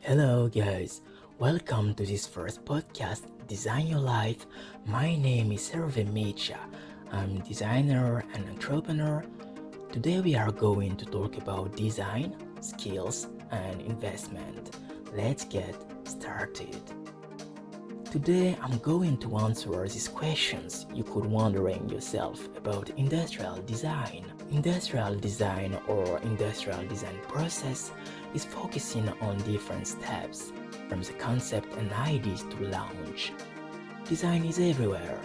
Hello guys, welcome to this first podcast, Design Your Life. My name is Hervé Mecha. I'm a designer and entrepreneur. Today we are going to talk about design, skills, and investment. Let's get started. Today I'm going to answer these questions you could wondering yourself about industrial design. Industrial design or industrial design process is focusing on different steps from the concept and ideas to launch. Design is everywhere.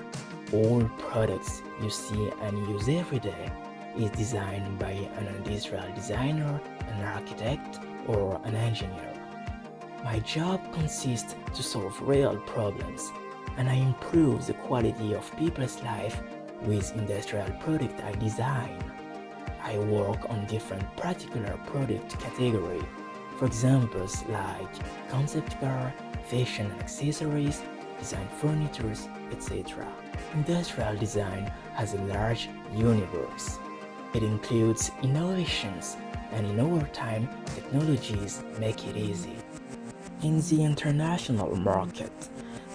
All products you see and use every day is designed by an industrial designer, an architect, or an engineer. My job consists to solve real problems, and I improve the quality of people's life with industrial product I design. I work on different particular product categories, for examples like concept car, fashion and accessories, design furnitures, etc. Industrial design has a large universe. It includes innovations, and in our time, technologies make it easy. In the international market,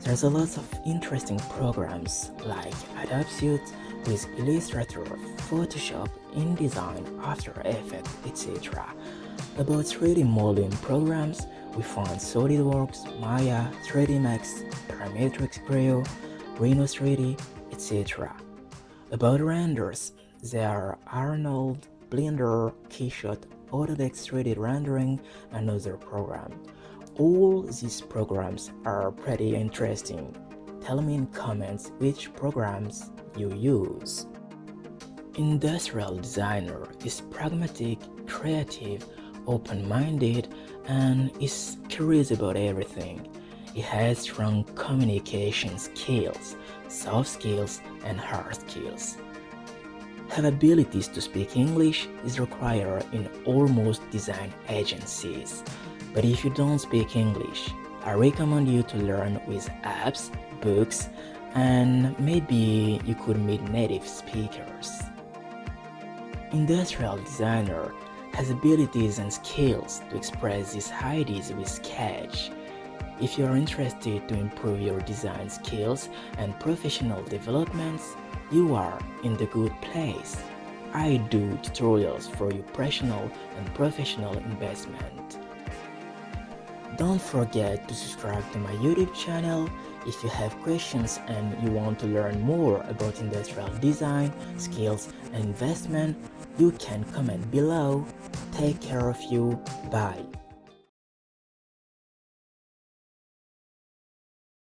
there's a lot of interesting programs like Adobe Suite with Illustrator, Photoshop, InDesign, After Effects, etc. About 3D modeling programs, we find SolidWorks, Maya, 3D Max, Parametric Creo, Rhino 3D, etc. About renders, there are Arnold, Blender, Keyshot, Autodesk 3D Rendering, and other programs. All these programs are pretty interesting. Tell me in comments which programs you use. Industrial designer is pragmatic, creative, open-minded, and is curious about everything. He has strong communication skills, soft skills, and hard skills. Have abilities to speak English is required in almost design agencies. But if you don't speak English, I recommend you to learn with apps, books, and maybe you could meet native speakers. Industrial designer has abilities and skills to express these ideas with sketch. If you are interested to improve your design skills and professional developments, you are in the good place. I do tutorials for your personal and professional investment. Don't forget to subscribe to my YouTube channel. If you have questions and you want to learn more about industrial design, skills, and investment, you can comment below. Take care of you. Bye.